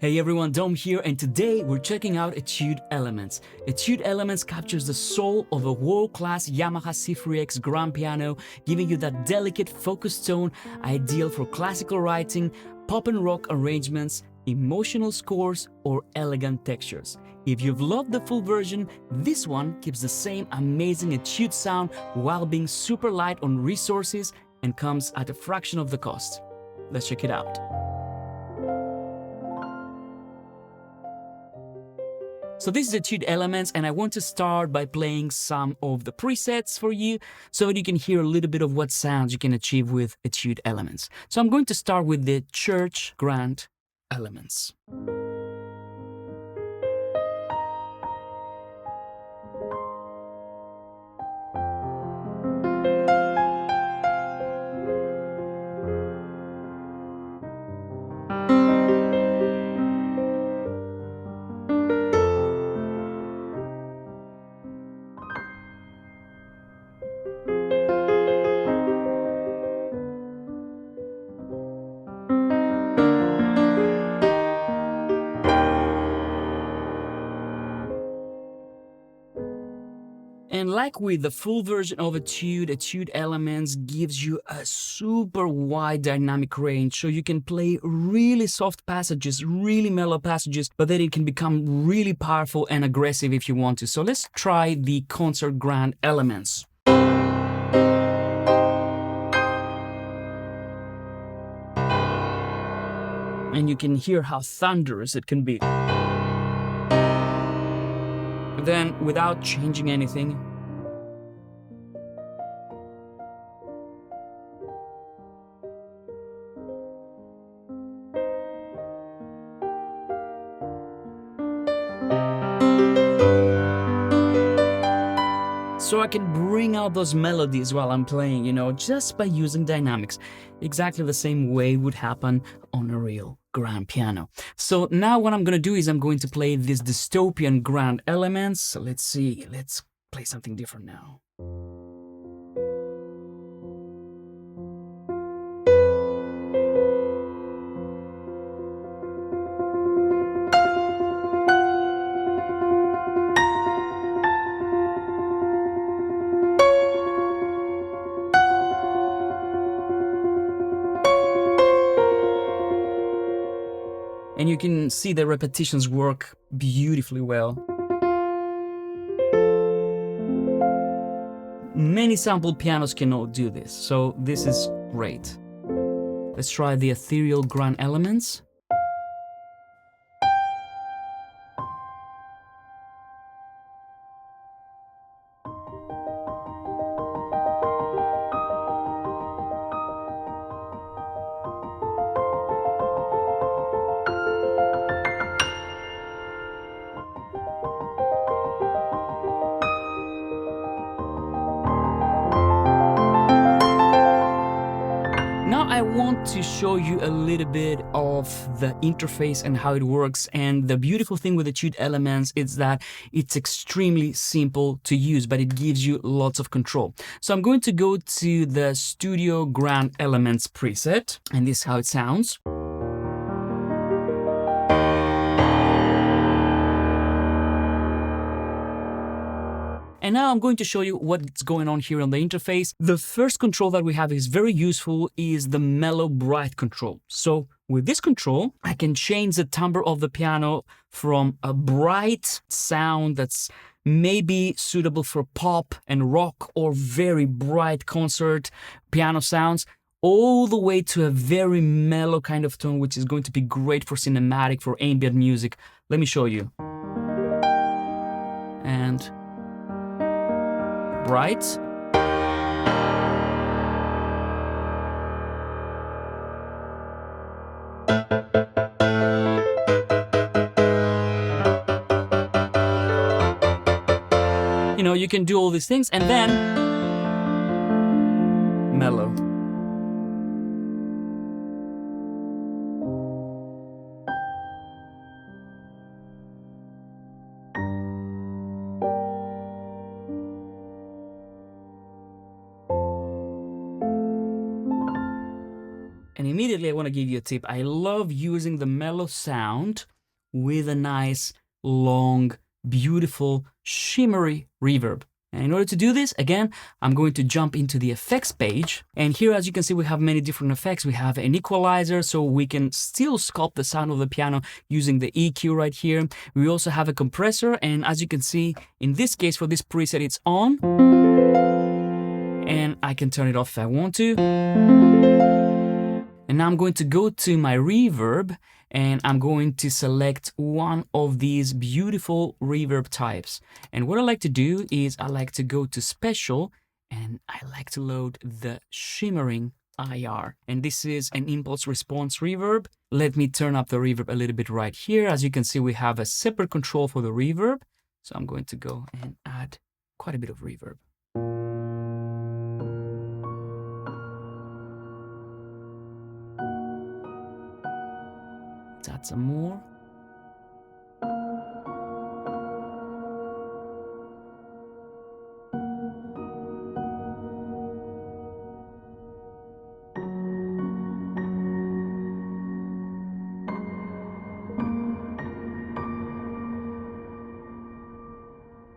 Hey everyone, Dom here, and today we're checking out Etude Elements. Etude Elements captures the soul of a world-class Yamaha C3X grand piano, giving you that delicate focused tone ideal for classical writing, pop and rock arrangements, emotional scores, or elegant textures. If you've loved the full version, this one keeps the same amazing Etude sound while being super light on resources and comes at a fraction of the cost. Let's check it out. So this is Etude Elements, and I want to start by playing some of the presets for you so that you can hear a little bit of what sounds you can achieve with Etude Elements. So I'm going to start with the Church Grand Elements. And like with the full version of Etude Elements gives you a super wide dynamic range, so you can play really soft passages, really mellow passages, but then it can become really powerful and aggressive if you want to. So let's try the Concert Grand Elements. And you can hear how thunderous it can be. Then, without changing anything, so I can bring out those melodies while I'm playing, just by using dynamics. Exactly the same way would happen on a real grand piano. So now what I'm going to do is I'm going to play this dystopian grand elements. So let's see, let's play something different now. And you can see the repetitions work beautifully well. Many sampled pianos cannot do this, so this is great. Let's try the ethereal grand elements. Now I want to show you a little bit of the interface and how it works, and the beautiful thing with Etude Elements is that it's extremely simple to use, but it gives you lots of control. So I'm going to go to the Studio Grand Elements preset, and this is how it sounds. And now I'm going to show you what's going on here on the interface. The first control that we have is very useful is the mellow bright control. So with this control, I can change the timbre of the piano from a bright sound that's maybe suitable for pop and rock or very bright concert piano sounds, all the way to a very mellow kind of tone, which is going to be great for cinematic, for ambient music. Let me show you. And bright. You can do all these things, and then mellow. And immediately I want to give you a tip. I love using the mellow sound with a nice, long, beautiful, shimmery reverb. And in order to do this, again, I'm going to jump into the effects page. And here, as you can see, we have many different effects. We have an equalizer, so we can still sculpt the sound of the piano using the EQ right here. We also have a compressor, and as you can see, in this case, for this preset, it's on. And I can turn it off if I want to. And now I'm going to go to my reverb, and I'm going to select one of these beautiful reverb types. And what I like to do is I like to go to special, and I like to load the shimmering IR. And this is an impulse response reverb. Let me turn up the reverb a little bit right here. As you can see, we have a separate control for the reverb. So I'm going to go and add quite a bit of reverb. Let's add some more.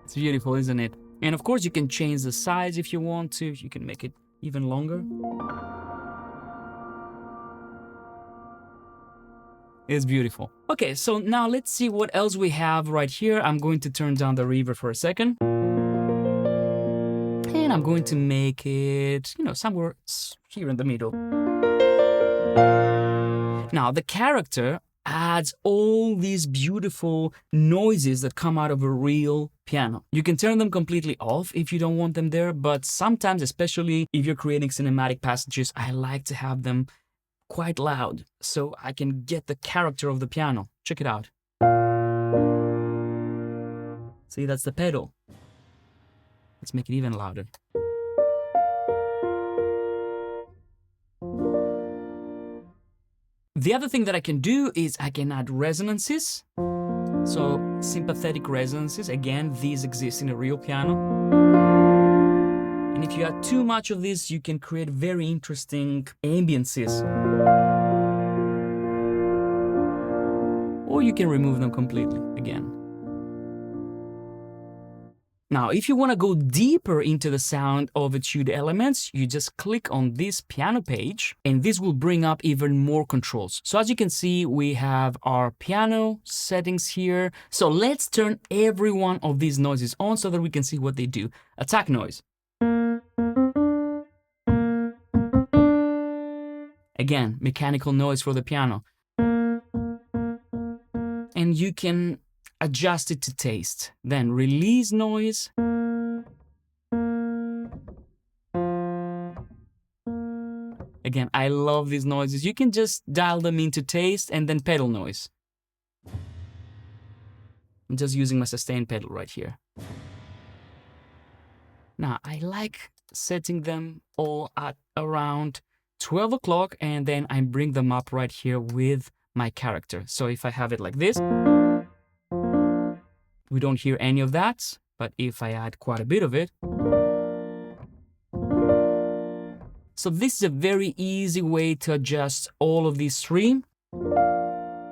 It's beautiful, isn't it? And of course, you can change the size if you want to. You can make it even longer. It's beautiful. Okay, so now let's see what else we have right here. I'm going to turn down the reverb for a second. And I'm going to make it, somewhere here in the middle. Now, the character adds all these beautiful noises that come out of a real piano. You can turn them completely off if you don't want them there, but sometimes, especially if you're creating cinematic passages, I like to have them quite loud so I can get the character of the piano. Check it out. See, that's the pedal. Let's make it even louder. The other thing that I can do is I can add resonances. So sympathetic resonances, again, these exist in a real piano. And if you add too much of this, you can create very interesting ambiances. Or you can remove them completely, again. Now, if you want to go deeper into the sound of Etude Elements, you just click on this piano page, and this will bring up even more controls. So as you can see, we have our piano settings here. So let's turn every one of these noises on so that we can see what they do. Attack noise. Again, mechanical noise for the piano. And you can adjust it to taste. Then release noise. Again, I love these noises. You can just dial them into taste, and then pedal noise. I'm just using my sustain pedal right here. Now, I like setting them all at around 12 o'clock, and then I bring them up right here with my character. So if I have it like this, we don't hear any of that, but if I add quite a bit of it. So this is a very easy way to adjust all of these three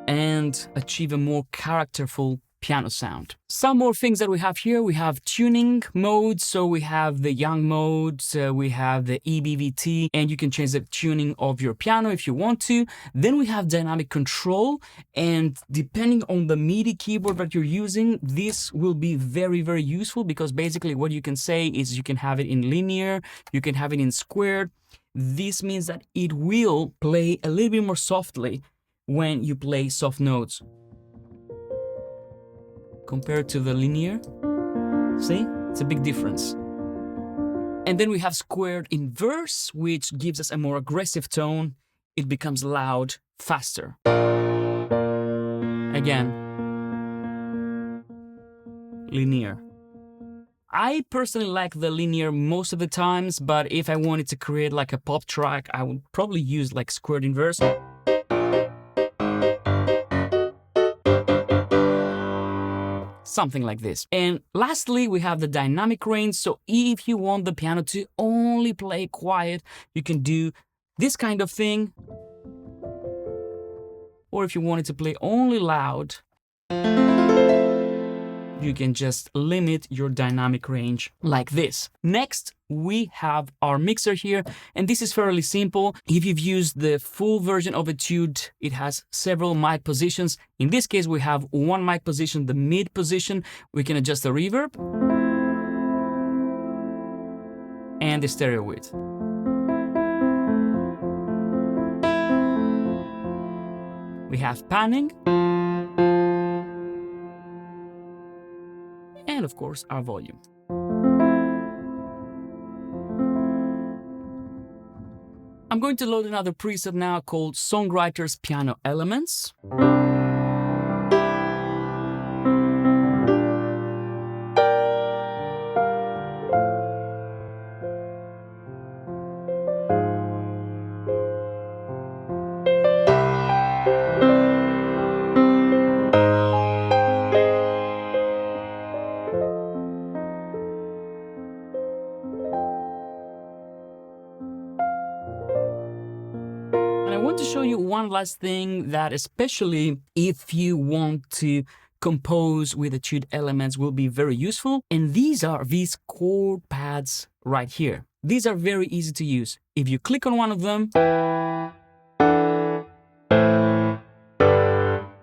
and achieve a more characterful piano sound. Some more things that we have here. We have tuning modes. So we have the young mode, we have the EBVT, and you can change the tuning of your piano if you want to. Then we have dynamic control, and depending on the MIDI keyboard that you're using, this will be very, very useful, because basically what you can say is you can have it in linear, you can have it in squared. This means that it will play a little bit more softly when you play soft notes compared to the linear. See? It's a big difference. And then we have squared inverse, which gives us a more aggressive tone. It becomes loud, faster. Again, linear. I personally like the linear most of the times, but if I wanted to create like a pop track, I would probably use like squared inverse. Something like this. And lastly, we have the dynamic range. So if you want the piano to only play quiet, you can do this kind of thing. Or if you want it to play only loud, You can just limit your dynamic range like this. Next, we have our mixer here, and this is fairly simple. If you've used the full version of Etude, it has several mic positions. In this case, we have one mic position, the mid position. We can adjust the reverb and the stereo width. We have panning, and of course our volume. I'm going to load another preset now called Songwriter's Piano Elements. I want to show you one last thing that, especially if you want to compose with Etude Elements, will be very useful. And these are these chord pads right here. These are very easy to use. If you click on one of them,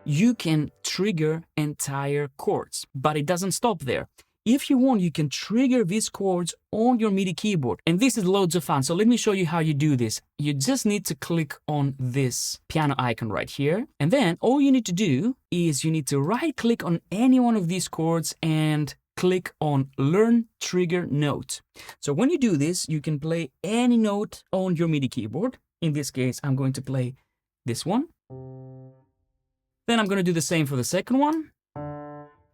you can trigger entire chords, but it doesn't stop there. If you want, you can trigger these chords on your MIDI keyboard, and this is loads of fun. So let me show you how you do this. You just need to click on this piano icon right here, and then all you need to do is you need to right-click on any one of these chords and click on Learn Trigger Note. So when you do this, you can play any note on your MIDI keyboard. In this case, I'm going to play this one. Then I'm going to do the same for the second one.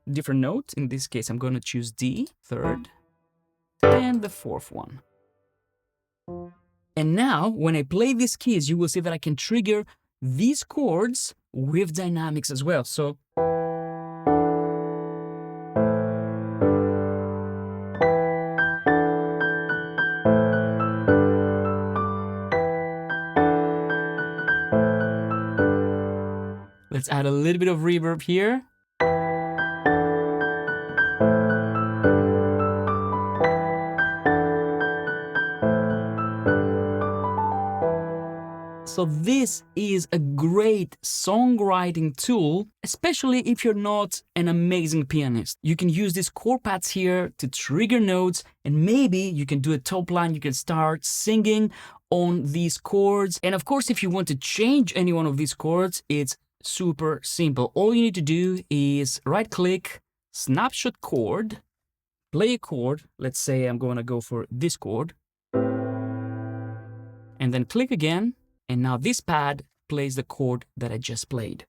Different note. In this case, I'm going to choose D, third, and the fourth one. And now, when I play these keys, you will see that I can trigger these chords with dynamics as well. So let's add a little bit of reverb here. So this is a great songwriting tool, especially if you're not an amazing pianist. You can use these chord pads here to trigger notes, and maybe you can do a top line. You can start singing on these chords. And of course, if you want to change any one of these chords, it's super simple. All you need to do is right-click, snapshot chord, play a chord. Let's say I'm going to go for this chord, and then click again. And now this pad plays the chord that I just played.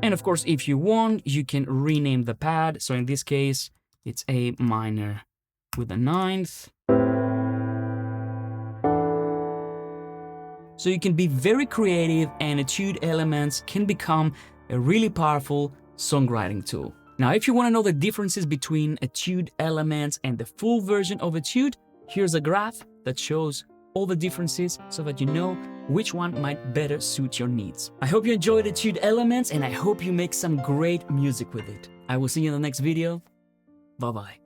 And of course, if you want, you can rename the pad. So in this case, it's A minor with a ninth. So you can be very creative, and Etude Elements can become a really powerful songwriting tool. Now, if you want to know the differences between Etude Elements and the full version of Etude, here's a graph that shows all the differences so that you know which one might better suit your needs. I hope you enjoyed Etude Elements, and I hope you make some great music with it. I will see you in the next video. Bye-bye.